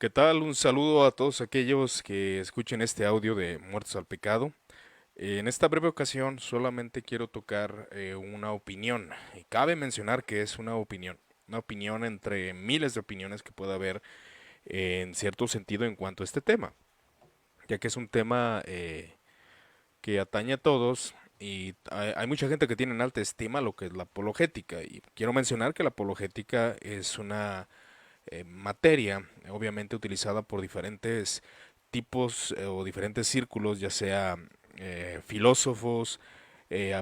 ¿Qué tal? Un saludo a todos aquellos que escuchen este audio de Muertos al Pecado. En esta breve ocasión solamente quiero tocar una opinión. Y cabe mencionar que es una opinión entre miles de opiniones que pueda haber en cierto sentido en cuanto a este tema, ya que es un tema que atañe a todos y hay mucha gente que tiene en alta estima lo que es la apologética. Y quiero mencionar que la apologética es una materia, obviamente utilizada por diferentes tipos o diferentes círculos, ya sea filósofos,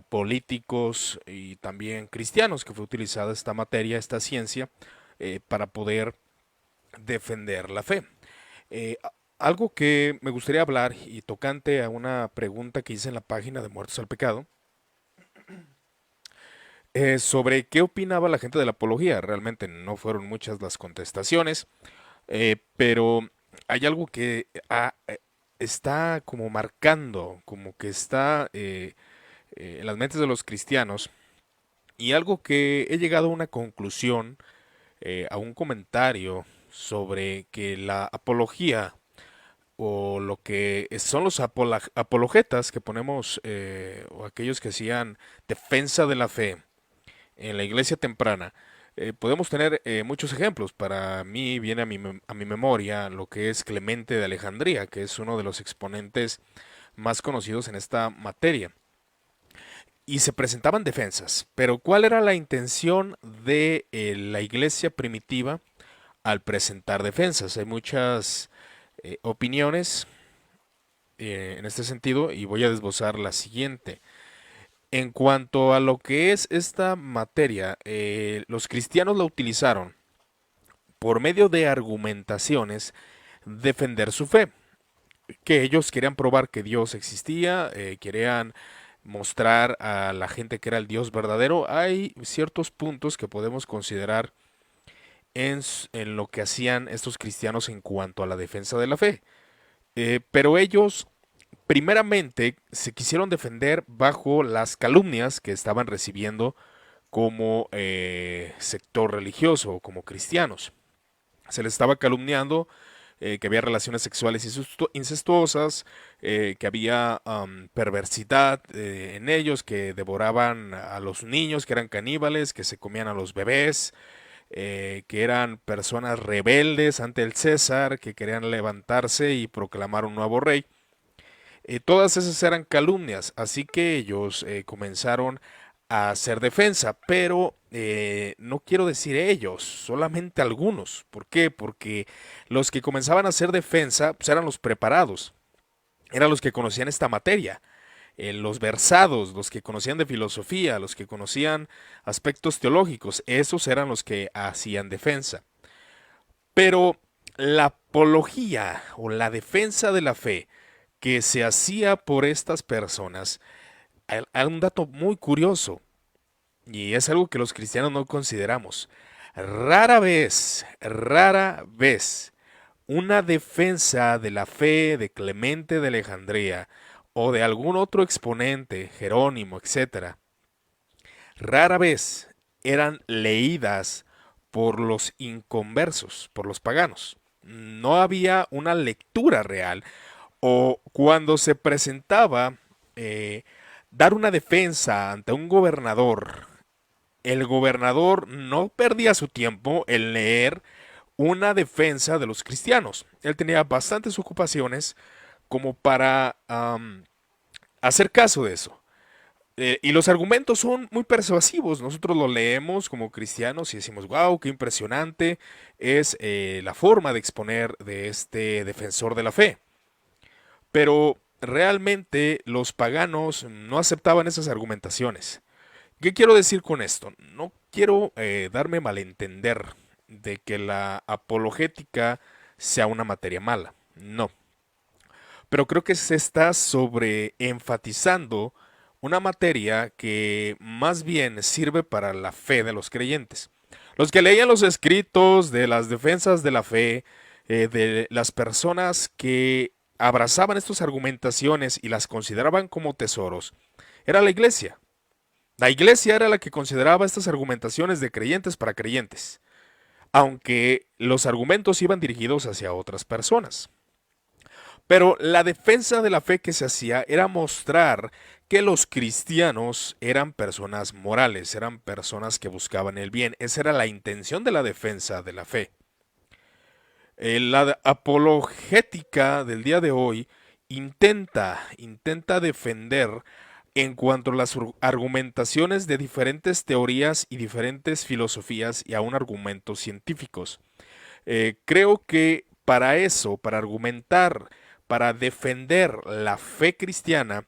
políticos y también cristianos, que fue utilizada esta materia, esta ciencia, para poder defender la fe. Eh, Algo que me gustaría hablar y tocante a una pregunta que hice en la página de Muertos al Pecado, sobre qué opinaba la gente de la apología. Realmente no fueron muchas las contestaciones. Pero hay algo que está como marcando, como que está en las mentes de los cristianos, y algo que he llegado a una conclusión, a un comentario sobre que la apología o lo que son los apologetas que ponemos, o aquellos que hacían defensa de la fe en la iglesia temprana, podemos tener muchos ejemplos. Para mí viene a mi memoria lo que es Clemente de Alejandría, que es uno de los exponentes más conocidos en esta materia. Y se presentaban defensas, pero ¿cuál era la intención de la iglesia primitiva al presentar defensas? Hay muchas opiniones en este sentido y voy a desglosar la siguiente. En cuanto a lo que es esta materia, los cristianos la utilizaron por medio de argumentaciones defender su fe, que ellos querían probar que Dios existía, querían mostrar a la gente que era el Dios verdadero. Hay ciertos puntos que podemos considerar en lo que hacían estos cristianos en cuanto a la defensa de la fe. Pero ellos primeramente se quisieron defender bajo las calumnias que estaban recibiendo como sector religioso o como cristianos. Se les estaba calumniando que había relaciones sexuales incestuosas, que había perversidad en ellos, que devoraban a los niños, que eran caníbales, que se comían a los bebés, que eran personas rebeldes ante el César, que querían levantarse y proclamar un nuevo rey. Todas esas eran calumnias, así que ellos comenzaron a hacer defensa, pero no quiero decir ellos, solamente algunos. ¿Por qué? Porque los que comenzaban a hacer defensa pues, eran los preparados, eran los que conocían esta materia, los versados, los que conocían de filosofía, los que conocían aspectos teológicos, esos eran los que hacían defensa. Pero la apología o la defensa de la fe que se hacía por estas personas, hay un dato muy curioso, y es algo que los cristianos no consideramos. Rara vez, una defensa de la fe de Clemente de Alejandría o de algún otro exponente, Jerónimo, etcétera, rara vez eran leídas por los inconversos, por los paganos. No había una lectura real, o cuando se presentaba eh, dar una defensa ante un gobernador, el gobernador no perdía su tiempo en leer una defensa de los cristianos. Él tenía bastantes ocupaciones como para hacer caso de eso. Y los argumentos son muy persuasivos. Nosotros lo leemos como cristianos y decimos, wow, qué impresionante es la forma de exponer de este defensor de la fe. Pero realmente los paganos no aceptaban esas argumentaciones. ¿Qué quiero decir con esto? No quiero darme malentender de que la apologética sea una materia mala. No. Pero creo que se está sobreenfatizando una materia que más bien sirve para la fe de los creyentes. Los que leían los escritos de las defensas de la fe, de las personas que abrazaban estas argumentaciones y las consideraban como tesoros, era la iglesia. La iglesia era la que consideraba estas argumentaciones de creyentes para creyentes. aunque los argumentos iban dirigidos hacia otras personas. Pero la defensa de la fe que se hacía era mostrar que los cristianos eran personas morales, eran personas que buscaban el bien. Esa era la intención de la defensa de la fe. La apologética del día de hoy intenta defender en cuanto a las argumentaciones de diferentes teorías y diferentes filosofías y aún argumentos científicos. Creo que para eso, para argumentar, para defender la fe cristiana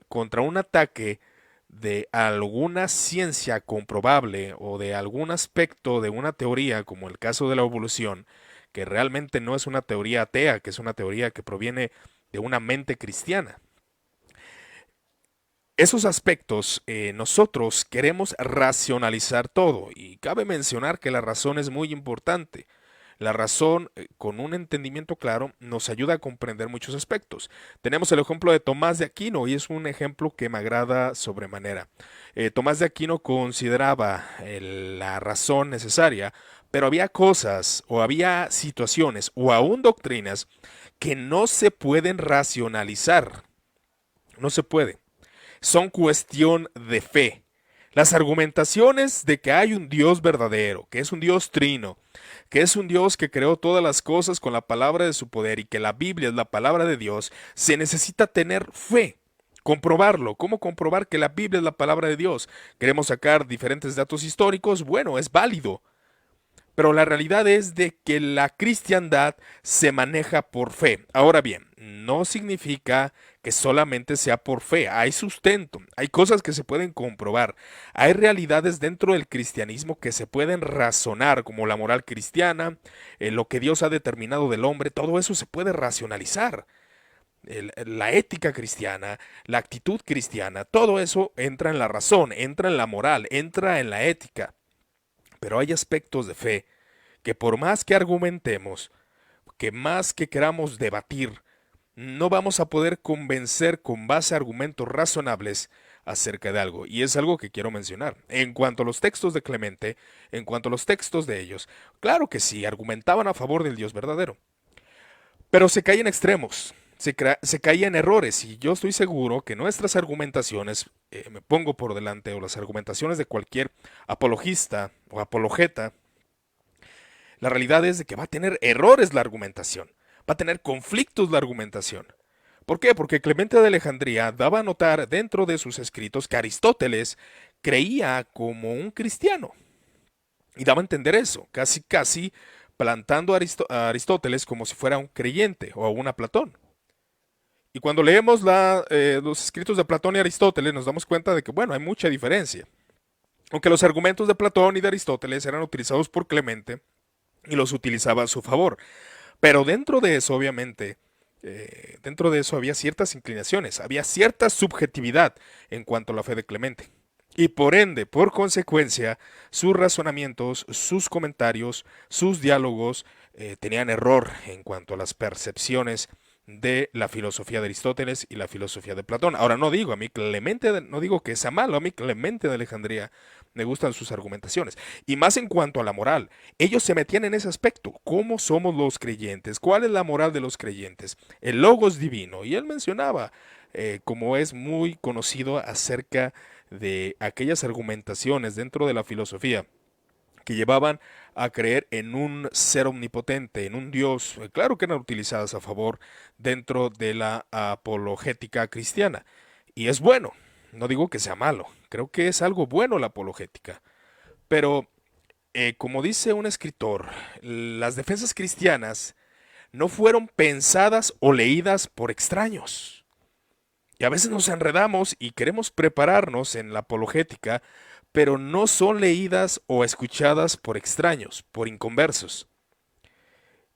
contra un ataque de alguna ciencia comprobable o de algún aspecto de una teoría, como el caso de la evolución, que realmente no es una teoría atea, que es una teoría que proviene de una mente cristiana. Esos aspectos nosotros queremos racionalizar todo y cabe mencionar que la razón es muy importante. La razón, con un entendimiento claro, nos ayuda a comprender muchos aspectos. Tenemos el ejemplo de Tomás de Aquino y es un ejemplo que me agrada sobremanera. Tomás de Aquino consideraba la razón necesaria, pero había cosas o había situaciones o aún doctrinas que no se pueden racionalizar. No se puede. Son cuestión de fe. Las argumentaciones de que hay un Dios verdadero, que es un Dios trino, que es un Dios que creó todas las cosas con la palabra de su poder y que la Biblia es la palabra de Dios, se necesita tener fe. Comprobarlo. ¿Cómo comprobar que la Biblia es la palabra de Dios? Queremos sacar diferentes datos históricos. Bueno, es válido. Pero la realidad es de que la cristiandad se maneja por fe. Ahora bien, no significa que solamente sea por fe. Hay sustento, hay cosas que se pueden comprobar. Hay realidades dentro del cristianismo que se pueden razonar, como la moral cristiana, lo que Dios ha determinado del hombre, todo eso se puede racionalizar. La ética cristiana, la actitud cristiana, todo eso entra en la razón, entra en la moral, entra en la ética. Pero hay aspectos de fe que por más que argumentemos, que más que queramos debatir, no vamos a poder convencer con base a argumentos razonables acerca de algo. Y es algo que quiero mencionar. En cuanto a los textos de Clemente, en cuanto a los textos de ellos, claro que sí, argumentaban a favor del Dios verdadero. Pero se caen en extremos, se caían en errores. Y yo estoy seguro que nuestras argumentaciones, me pongo por delante, o las argumentaciones de cualquier apologista o apologeta, la realidad es de que va a tener errores la argumentación, va a tener conflictos la argumentación. ¿Por qué? Porque Clemente de Alejandría daba a notar dentro de sus escritos que Aristóteles creía como un cristiano. Y daba a entender eso, casi plantando a Aristóteles como si fuera un creyente o a una Platón. Y cuando leemos los escritos de Platón y Aristóteles nos damos cuenta de que, bueno, hay mucha diferencia. Aunque los argumentos de Platón y de Aristóteles eran utilizados por Clemente y los utilizaba a su favor. Pero dentro de eso, obviamente, dentro de eso había ciertas inclinaciones, había cierta subjetividad en cuanto a la fe de Clemente. Y por ende, por consecuencia, sus razonamientos, sus comentarios, sus diálogos tenían error en cuanto a las percepciones de la filosofía de Aristóteles y la filosofía de Platón. Ahora no digo a mí Clemente, no digo que sea malo, a mí Clemente de Alejandría me gustan sus argumentaciones. Y más en cuanto a la moral, ellos se metían en ese aspecto. ¿Cómo somos los creyentes? ¿Cuál es la moral de los creyentes? El logos divino. Y él mencionaba, como es muy conocido acerca de aquellas argumentaciones dentro de la filosofía que llevaban a creer en un ser omnipotente, en un Dios, claro que eran utilizadas a favor dentro de la apologética cristiana. Y es bueno, no digo que sea malo, creo que es algo bueno la apologética. Pero, como dice un escritor, las defensas cristianas no fueron pensadas o leídas por extraños. Y a veces nos enredamos y queremos prepararnos en la apologética, pero no son leídas o escuchadas por extraños, por inconversos.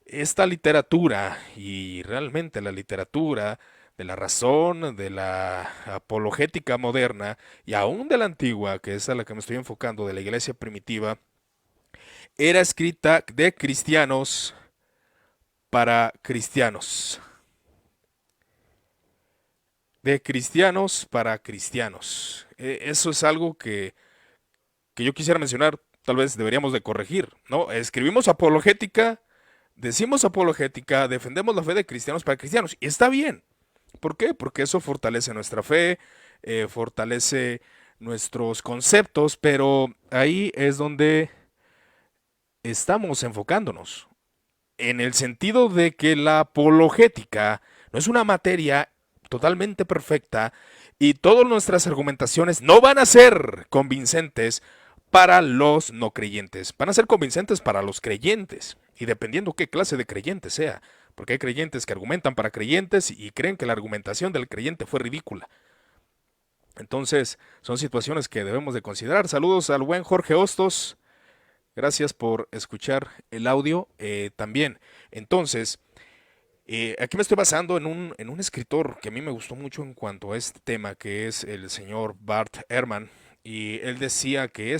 Esta literatura, y realmente la literatura de la razón, de la apologética moderna, y aún de la antigua, que es a la que me estoy enfocando, de la iglesia primitiva, era escrita de cristianos para cristianos. De cristianos para cristianos. Eso es algo que yo quisiera mencionar. tal vez deberíamos de corregir, ¿no? Escribimos apologética, decimos apologética, defendemos la fe de cristianos para cristianos, y está bien. ¿Por qué? Porque eso fortalece nuestra fe, fortalece nuestros conceptos, pero ahí es donde estamos enfocándonos, en el sentido de que la apologética no es una materia totalmente perfecta y todas nuestras argumentaciones no van a ser convincentes para los no creyentes, van a ser convincentes para los creyentes y dependiendo qué clase de creyente sea, porque hay creyentes que argumentan para creyentes y creen que la argumentación del creyente fue ridícula. Entonces, son situaciones que debemos de considerar. Saludos al buen Jorge Hostos. Gracias por escuchar el audio también. Entonces, aquí me estoy basando en un escritor que a mí me gustó mucho en cuanto a este tema, que es el señor Bart Ehrman. Y él decía que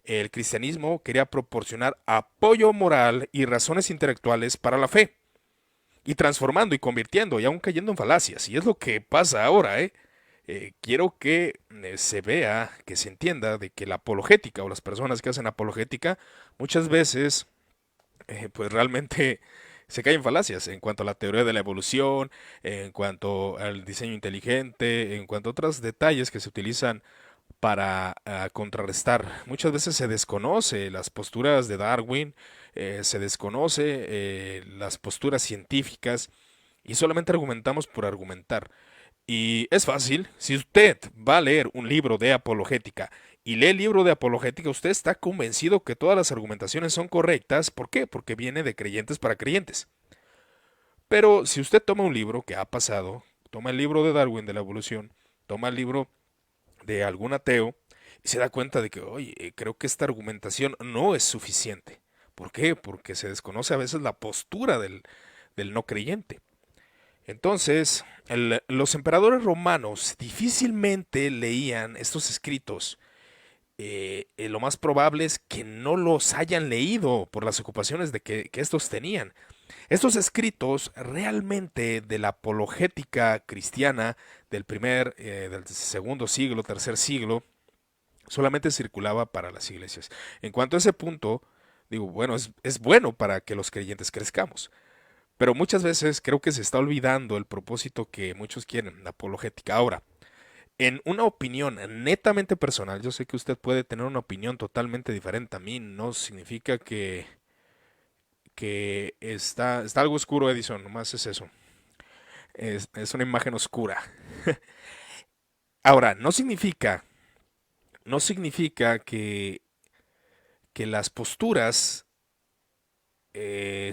el cristianismo quería proporcionar apoyo moral y razones intelectuales para la fe. Y transformando y convirtiendo y aún cayendo en falacias. Y es lo que pasa ahora, ¿eh? Quiero que se vea, que se entienda de que la apologética o las personas que hacen apologética muchas veces pues realmente se caen falacias en cuanto a la teoría de la evolución, en cuanto al diseño inteligente, en cuanto a otros detalles que se utilizan para contrarrestar. Muchas veces se desconoce las posturas de Darwin, se desconoce las posturas científicas y solamente argumentamos por argumentar. Y es fácil, si usted va a leer un libro de apologética y lee el libro de apologética, usted está convencido que todas las argumentaciones son correctas. ¿Por qué? Porque viene de creyentes para creyentes. Pero si usted toma un libro que ha pasado, toma el libro de Darwin de la evolución, toma el libro de algún ateo y se da cuenta de que, oye, creo que esta argumentación no es suficiente. ¿Por qué? Porque se desconoce a veces la postura del no creyente. Entonces, los emperadores romanos difícilmente leían estos escritos. Lo más probable es que no los hayan leído por las ocupaciones que estos tenían. Estos escritos realmente de la apologética cristiana del segundo siglo, tercer siglo, solamente circulaba para las iglesias. En cuanto a ese punto, digo, bueno, es bueno para que los creyentes crezcamos. Pero muchas veces creo que se está olvidando el propósito que muchos quieren, la apologética. Ahora, en una opinión netamente personal, yo sé que usted puede tener una opinión totalmente diferente a mí, no significa que está algo oscuro, Edison, nomás es eso. Es una imagen oscura. Ahora, no significa que las posturas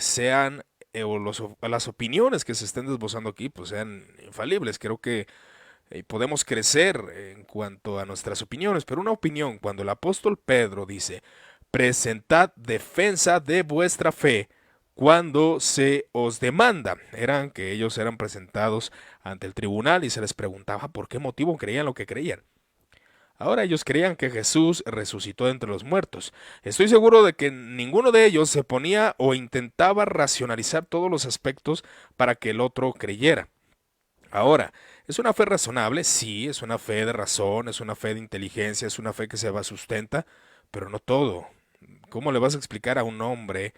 sean, o las opiniones que se estén desbozando aquí, pues sean infalibles. Creo que podemos crecer en cuanto a nuestras opiniones, pero una opinión, cuando el apóstol Pedro dice, presentad defensa de vuestra fe cuando se os demanda, eran que ellos eran presentados ante el tribunal y se les preguntaba por qué motivo creían lo que creían. Ahora ellos creían que Jesús resucitó de entre los muertos. Estoy seguro de que ninguno de ellos se ponía o intentaba racionalizar todos los aspectos para que el otro creyera. Ahora, ¿es una fe razonable? Sí, es una fe de razón, es una fe de inteligencia, es una fe que se va sustenta, pero no todo. ¿Cómo le vas a explicar a un hombre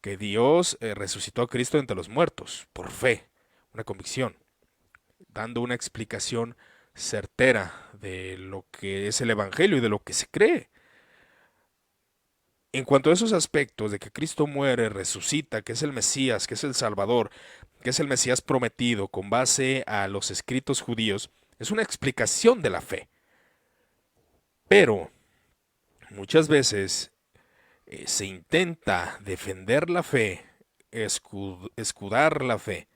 que Dios resucitó a Cristo entre los muertos? Por fe, una convicción, dando una explicación certera de lo que es el Evangelio y de lo que se cree. En cuanto a esos aspectos de que Cristo muere, resucita, que es el Mesías, que es el Salvador, que es el Mesías prometido con base a los escritos judíos, es una explicación de la fe. Pero muchas veces se intenta defender la fe, escudar la fe,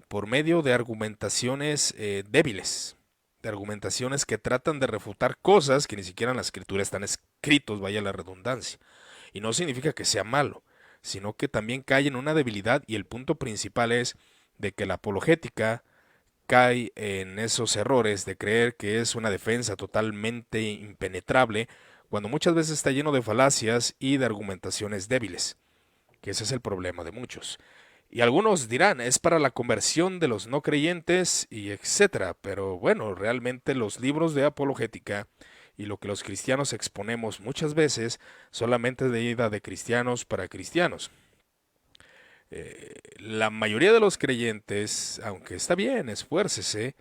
por medio de argumentaciones débiles, de argumentaciones que tratan de refutar cosas que ni siquiera en la escritura están escritos, vaya la redundancia. Y no significa que sea malo, sino que también cae en una debilidad y el punto principal es de que la apologética cae en esos errores de creer que es una defensa totalmente impenetrable, cuando muchas veces está lleno de falacias y de argumentaciones débiles, que ese es el problema de muchos. Y algunos dirán, es para la conversión de los no creyentes y etcétera, pero bueno, realmente los libros de apologética y lo que los cristianos exponemos muchas veces solamente de ida de cristianos para cristianos. La mayoría de los creyentes, aunque está bien, esfuércese,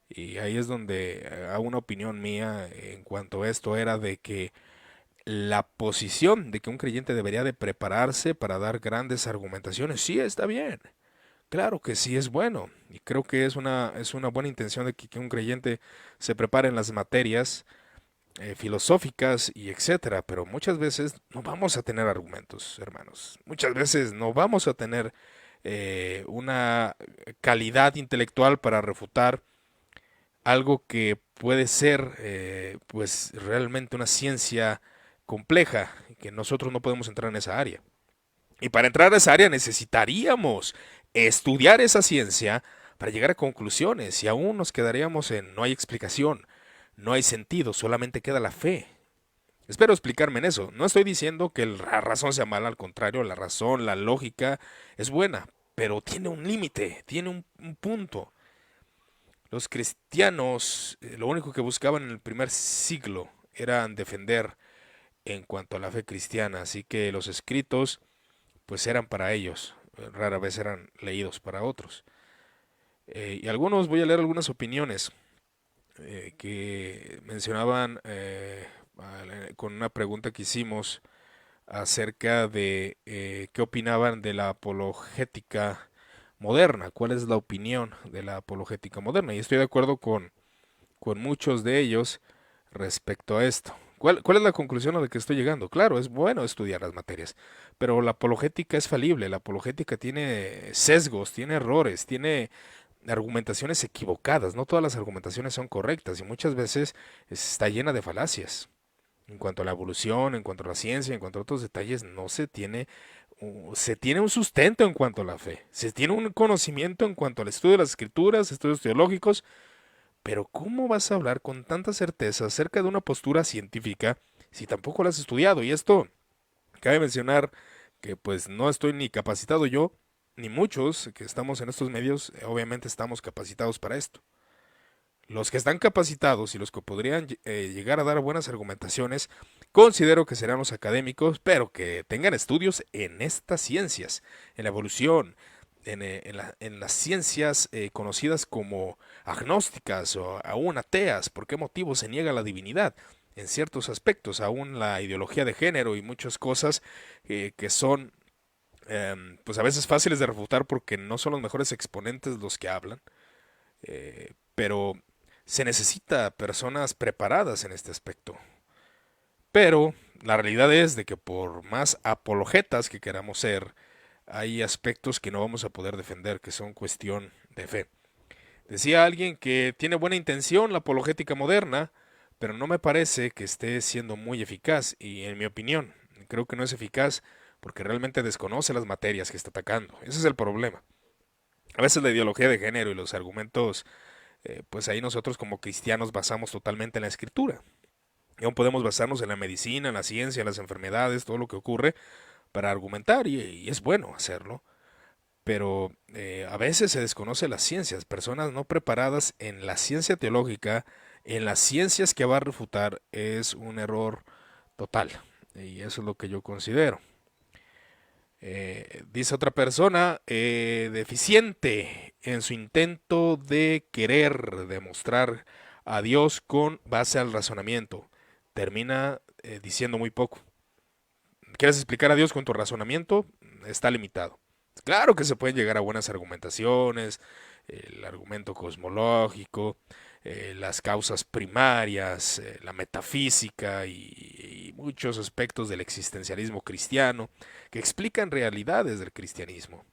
y ahí es donde hago una opinión mía en cuanto a esto, era de que la posición de que un creyente debería de prepararse para dar grandes argumentaciones, sí está bien. Claro que sí es bueno, y creo que es una buena intención de que un creyente se prepare en las materias filosóficas y etcétera, pero muchas veces no vamos a tener argumentos, hermanos. Muchas veces no vamos a tener una calidad intelectual para refutar algo que puede ser pues realmente una ciencia compleja, que nosotros no podemos entrar en esa área. Y para entrar a esa área necesitaríamos estudiar esa ciencia para llegar a conclusiones y aún nos quedaríamos en no hay explicación, no hay sentido, solamente queda la fe. Espero explicarme en eso. No estoy diciendo que la razón sea mala, al contrario, la razón, la lógica es buena, pero tiene un límite, tiene un punto. Los cristianos lo único que buscaban en el primer siglo era defender en cuanto a la fe cristiana, así que los escritos pues eran para ellos, rara vez eran leídos para otros. Y algunos, voy a leer algunas opiniones que mencionaban con una pregunta que hicimos acerca de qué opinaban de la apologética moderna, cuál es la opinión de la apologética moderna. Y estoy de acuerdo con muchos de ellos respecto a esto. ¿Cuál es la conclusión a la que estoy llegando? Claro, es bueno estudiar las materias, pero la apologética es falible, la apologética tiene sesgos, tiene errores, tiene argumentaciones equivocadas, no todas las argumentaciones son correctas y muchas veces está llena de falacias. En cuanto a la evolución, en cuanto a la ciencia, en cuanto a otros detalles, no se tiene, se tiene un sustento en cuanto a la fe, se tiene un conocimiento en cuanto al estudio de las escrituras, estudios teológicos, pero ¿cómo vas a hablar con tanta certeza acerca de una postura científica si tampoco la has estudiado? Y esto cabe mencionar que pues no estoy ni capacitado yo, ni muchos que estamos en estos medios, obviamente estamos capacitados para esto. Los que están capacitados y los que podrían llegar a dar buenas argumentaciones, considero que serán los académicos, pero que tengan estudios en estas ciencias, en la evolución, en las ciencias conocidas como agnósticas o aún ateas. ¿Por qué motivo se niega la divinidad? En ciertos aspectos, aún la ideología de género y muchas cosas que son pues a veces fáciles de refutar porque no son los mejores exponentes los que hablan, pero se necesita personas preparadas en este aspecto. Pero la realidad es de que por más apologetas que queramos ser, hay aspectos que no vamos a poder defender, que son cuestión de fe. Decía alguien que tiene buena intención la apologética moderna, pero no me parece que esté siendo muy eficaz y en mi opinión creo que no es eficaz porque realmente desconoce las materias que está atacando. Ese es el problema. A veces la ideología de género y los argumentos, pues ahí nosotros como cristianos basamos totalmente en la escritura. Y aún podemos basarnos en la medicina, en la ciencia, en las enfermedades, todo lo que ocurre para argumentar y es bueno hacerlo. Pero a veces se desconoce las ciencias, personas no preparadas en la ciencia teológica, en las ciencias que va a refutar, es un error total. Y eso es lo que yo considero. Dice otra persona, deficiente en su intento de querer demostrar a Dios con base al razonamiento. Termina diciendo muy poco. ¿Quieres explicar a Dios con tu razonamiento? Está limitado. Claro que se pueden llegar a buenas argumentaciones, el argumento cosmológico, las causas primarias, la metafísica y muchos aspectos del existencialismo cristiano que explican realidades del cristianismo.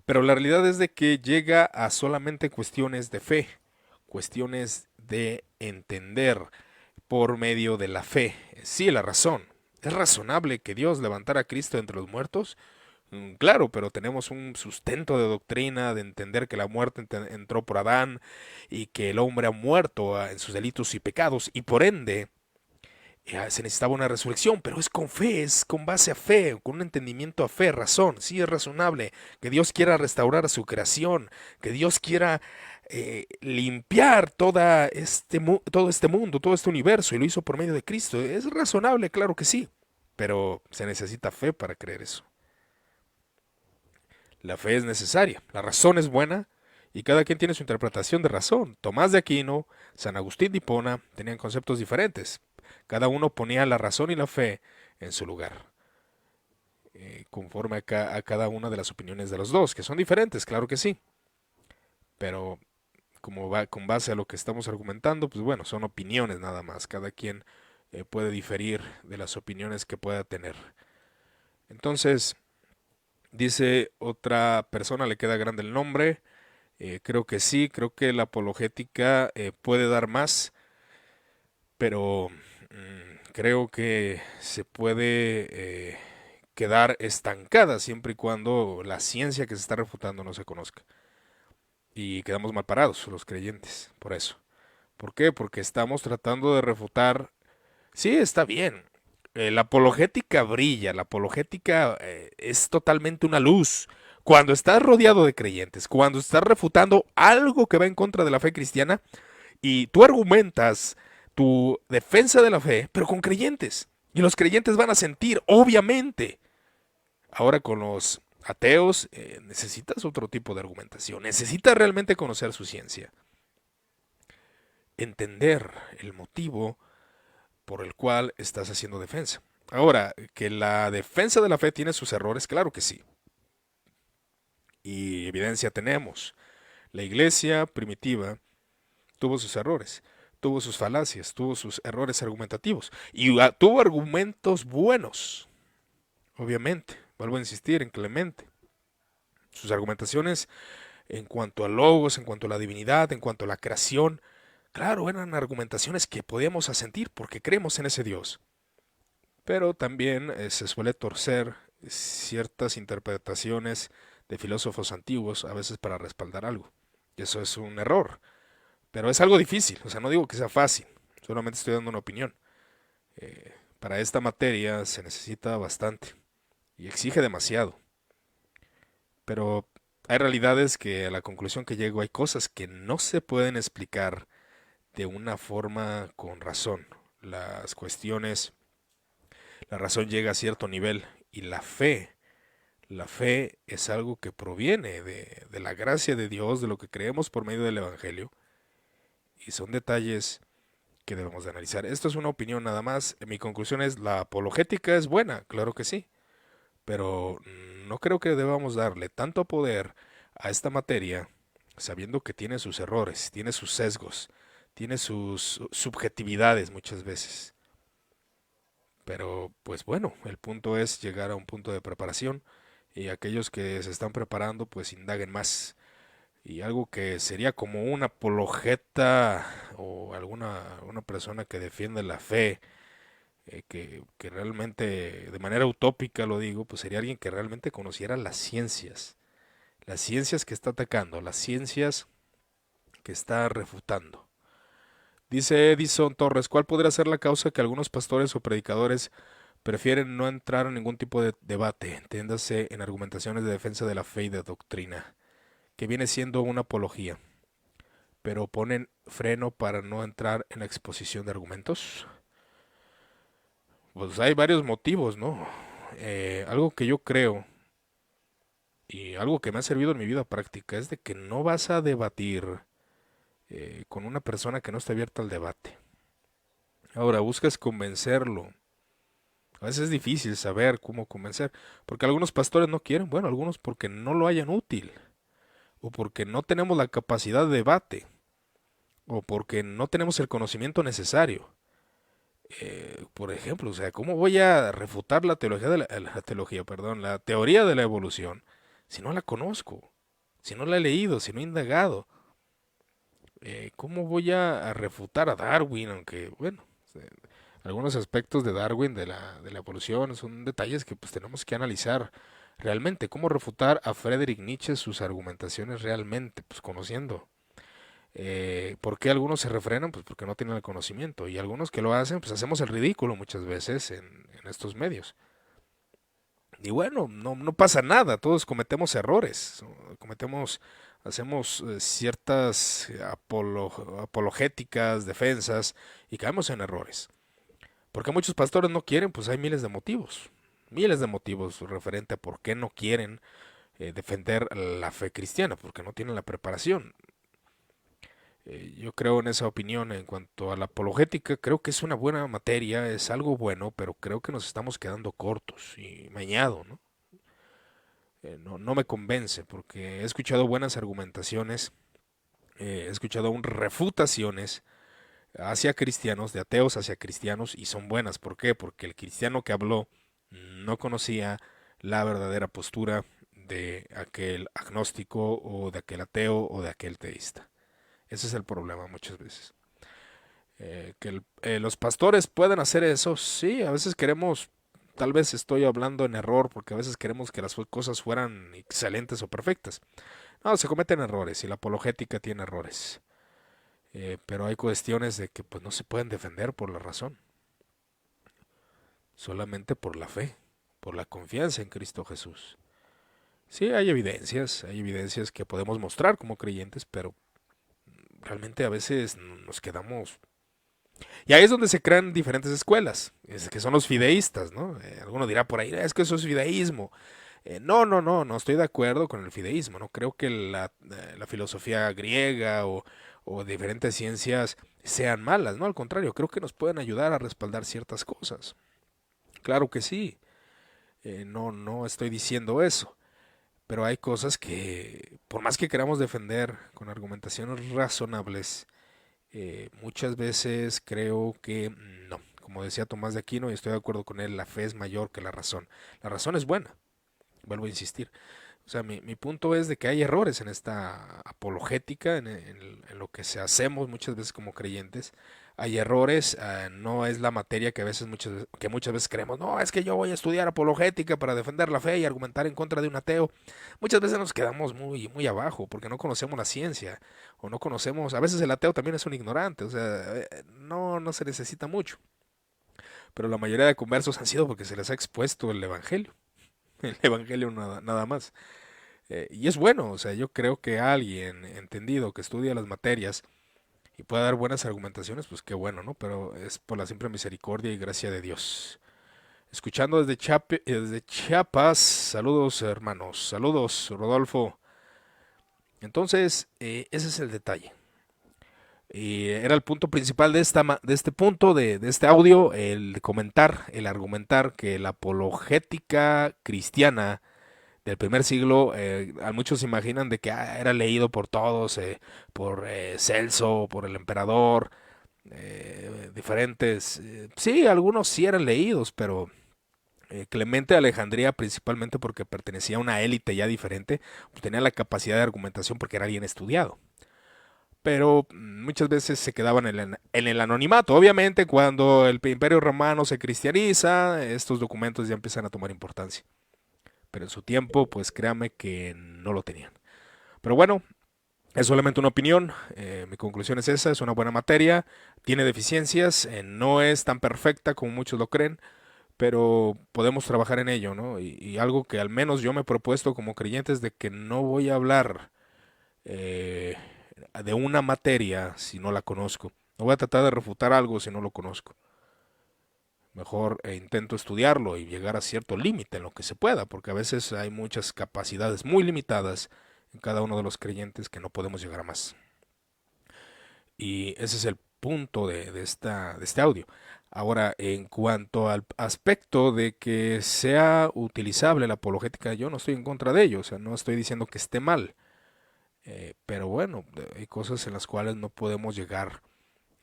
Pero la realidad es de que llega a solamente cuestiones de fe, cuestiones de entender por medio de la fe. Sí, la razón. ¿Es razonable que Dios levantara a Cristo entre los muertos? Claro, pero tenemos un sustento de doctrina, de entender que la muerte entró por Adán y que el hombre ha muerto en sus delitos y pecados y por ende se necesitaba una resurrección, pero es con fe, es con base a fe, con un entendimiento a fe, razón. Sí es razonable que Dios quiera restaurar a su creación, que Dios quiera limpiar todo este mundo, todo este universo, y lo hizo por medio de Cristo. Es razonable, claro que sí, pero se necesita fe para creer eso. La fe es necesaria, la razón es buena, y cada quien tiene su interpretación de razón. Tomás de Aquino, San Agustín de Hipona tenían conceptos diferentes. Cada uno ponía la razón y la fe en su lugar, conforme a cada una de las opiniones de los dos, que son diferentes, claro que sí, pero como va con base a lo que estamos argumentando, pues bueno, son opiniones nada más. Cada quien puede diferir de las opiniones que pueda tener. Entonces, dice otra persona, le queda grande el nombre. Creo que sí, creo que la apologética puede dar más, pero creo que se puede quedar estancada siempre y cuando la ciencia que se está refutando no se conozca. Y quedamos mal parados los creyentes, por eso. ¿Por qué? Porque estamos tratando de refutar. Sí, está bien. La apologética brilla, la apologética es totalmente una luz. Cuando estás rodeado de creyentes, cuando estás refutando algo que va en contra de la fe cristiana y tú argumentas tu defensa de la fe, pero con creyentes. Y los creyentes van a sentir, obviamente. Ahora con los ateos necesitas otro tipo de argumentación. Necesitas realmente conocer su ciencia. Entender el motivo por el cual estás haciendo defensa. Ahora, que la defensa de la fe tiene sus errores, claro que sí. Y evidencia tenemos. La iglesia primitiva tuvo sus errores, tuvo sus falacias, tuvo sus errores argumentativos y tuvo argumentos buenos, obviamente. Vuelvo a insistir en Clemente. Sus argumentaciones en cuanto a logos, en cuanto a la divinidad, en cuanto a la creación, claro, eran argumentaciones que podíamos asentir porque creemos en ese Dios. Pero también se suele torcer ciertas interpretaciones de filósofos antiguos a veces para respaldar algo. Y eso es un error. Pero es algo difícil, o sea, no digo que sea fácil, solamente estoy dando una opinión. Para esta materia se necesita bastante y exige demasiado. Pero hay realidades que a la conclusión que llego hay cosas que no se pueden explicar de una forma con razón. Las cuestiones, la razón llega a cierto nivel y la fe es algo que proviene de la gracia de Dios, de lo que creemos por medio del Evangelio, y son detalles que debemos de analizar. Esto es una opinión nada más. Mi conclusión es, la apologética es buena, claro que sí, pero no creo que debamos darle tanto poder a esta materia, sabiendo que tiene sus errores, tiene sus sesgos, tiene sus subjetividades muchas veces. Pero pues bueno, el punto es llegar a un punto de preparación y aquellos que se están preparando pues indaguen más. Y algo que sería como una apologeta o alguna una persona que defiende la fe, que realmente, de manera utópica lo digo, pues sería alguien que realmente conociera las ciencias que está atacando, las ciencias que está refutando. Dice Edison Torres, ¿cuál podría ser la causa que algunos pastores o predicadores prefieren no entrar en ningún tipo de debate, entiéndase en argumentaciones de defensa de la fe y de doctrina, que viene siendo una apología, pero ponen freno para no entrar en la exposición de argumentos? Pues hay varios motivos, ¿no? Algo que yo creo y algo que me ha servido en mi vida práctica es de que no vas a debatir con una persona que no está abierta al debate. Ahora, buscas convencerlo. A veces es difícil saber cómo convencer, porque algunos pastores no quieren, bueno, algunos porque no lo hayan útil, o porque no tenemos la capacidad de debate, o porque no tenemos el conocimiento necesario. Por ejemplo, o sea, ¿cómo voy a refutar la teología la teología, perdón, la teoría de la evolución si no la conozco, si no la he leído, si no he indagado? ¿Cómo voy a refutar a Darwin? Aunque, bueno, algunos aspectos de Darwin, de la evolución, son detalles que pues tenemos que analizar realmente. ¿Cómo refutar a Friedrich Nietzsche sus argumentaciones realmente? Pues conociendo. ¿Por qué algunos se refrenan? Pues porque no tienen el conocimiento. Y algunos que lo hacen, pues hacemos el ridículo muchas veces en estos medios. Y bueno, no pasa nada, todos cometemos errores, cometemos hacemos ciertas apologéticas, defensas y caemos en errores. Porque muchos pastores no quieren, pues hay miles de motivos referente a por qué no quieren defender la fe cristiana, porque no tienen la preparación. Yo creo en esa opinión en cuanto a la apologética, creo que es una buena materia, es algo bueno, pero creo que nos estamos quedando cortos y mañado, ¿no? No me convence, porque he escuchado buenas argumentaciones, he escuchado aún refutaciones hacia cristianos, de ateos hacia cristianos, y son buenas. ¿Por qué? Porque el cristiano que habló no conocía la verdadera postura de aquel agnóstico o de aquel ateo o de aquel teísta. Ese es el problema muchas veces. Los pastores pueden hacer eso, sí, a veces queremos, tal vez estoy hablando en error, porque a veces queremos que las cosas fueran excelentes o perfectas. No, se cometen errores y la apologética tiene errores. Pero hay cuestiones de que pues no se pueden defender por la razón, solamente por la fe, por la confianza en Cristo Jesús. Sí, hay evidencias que podemos mostrar como creyentes, pero realmente a veces nos quedamos. Y ahí es donde se crean diferentes escuelas, que son los fideístas, ¿no? Alguno dirá por ahí, es que eso es fideísmo. No estoy de acuerdo con el fideísmo, no creo que la filosofía griega o diferentes ciencias sean malas, no, al contrario, creo que nos pueden ayudar a respaldar ciertas cosas. Claro que sí, no estoy diciendo eso, pero hay cosas que, por más que queramos defender con argumentaciones razonables, muchas veces creo que no. Como decía Tomás de Aquino, y estoy de acuerdo con él, la fe es mayor que la razón. La razón es buena, vuelvo a insistir. O sea, mi punto es de que hay errores en esta apologética, en lo que se hacemos muchas veces como creyentes. Hay errores, no es la materia que a veces que muchas veces creemos, no, es que yo voy a estudiar apologética para defender la fe y argumentar en contra de un ateo. Muchas veces nos quedamos muy abajo porque no conocemos la ciencia o no conocemos, a veces el ateo también es un ignorante, o sea, no se necesita mucho. Pero la mayoría de conversos han sido porque se les ha expuesto el evangelio nada más. Y es bueno, o sea, yo creo que alguien entendido que estudia las materias y pueda dar buenas argumentaciones, pues qué bueno, ¿no? Pero es por la simple misericordia y gracia de Dios. Escuchando desde Chiapas, saludos hermanos, saludos Rodolfo. Entonces, ese es el detalle. Y era el punto principal de este punto, de este audio, el comentar, el argumentar que la apologética cristiana del primer siglo, a muchos se imaginan de que era leído por todos, por Celso, por el emperador, diferentes. Sí, algunos sí eran leídos, pero Clemente de Alejandría, principalmente porque pertenecía a una élite ya diferente, pues tenía la capacidad de argumentación porque era alguien estudiado. Pero muchas veces se quedaban en el anonimato. Obviamente, cuando el Imperio Romano se cristianiza, estos documentos ya empiezan a tomar importancia. Pero en su tiempo, pues créame que no lo tenían. Pero bueno, es solamente una opinión. Mi conclusión es esa, es una buena materia, tiene deficiencias, no es tan perfecta como muchos lo creen, pero podemos trabajar en ello, ¿no? Y algo que al menos yo me he propuesto como creyente es de que no voy a hablar eh, de una materia si no la conozco. No voy a tratar de refutar algo si no lo conozco. Mejor intento estudiarlo y llegar a cierto límite en lo que se pueda, porque a veces hay muchas capacidades muy limitadas en cada uno de los creyentes que no podemos llegar a más. Y ese es el punto de este audio. Ahora, en cuanto al aspecto de que sea utilizable la apologética, yo no estoy en contra de ello, o sea, no estoy diciendo que esté mal, pero bueno, hay cosas en las cuales no podemos llegar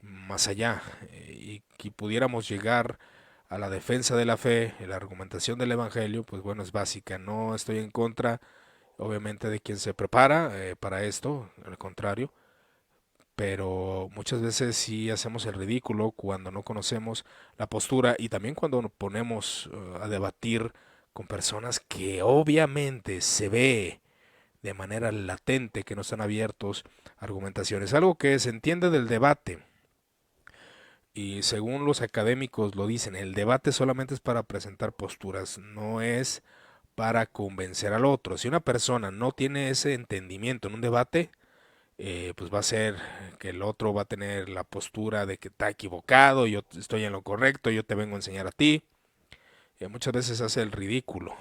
más allá y que pudiéramos llegar a la defensa de la fe, la argumentación del evangelio, pues bueno, es básica. No estoy en contra, obviamente, de quien se prepara para esto, al contrario, pero muchas veces sí hacemos el ridículo cuando no conocemos la postura y también cuando nos ponemos a debatir con personas que obviamente se ve de manera latente que no están abiertos a argumentaciones. Algo que se entiende del debate y según los académicos lo dicen, el debate solamente es para presentar posturas, no es para convencer al otro. Si una persona no tiene ese entendimiento en un debate, pues va a ser que el otro va a tener la postura de que está equivocado, yo estoy en lo correcto, yo te vengo a enseñar a ti. Muchas veces hace el ridículo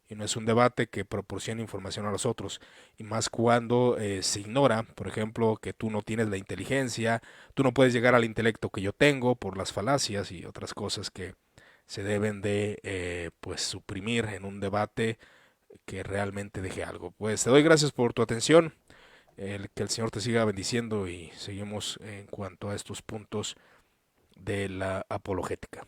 y no es un debate que proporcione información a los otros, y más cuando se ignora, por ejemplo, que tú no tienes la inteligencia, tú no puedes llegar al intelecto que yo tengo por las falacias y otras cosas que se deben de pues suprimir en un debate que realmente deje algo. Pues te doy gracias por tu atención, que el Señor te siga bendiciendo y seguimos en cuanto a estos puntos de la apologética.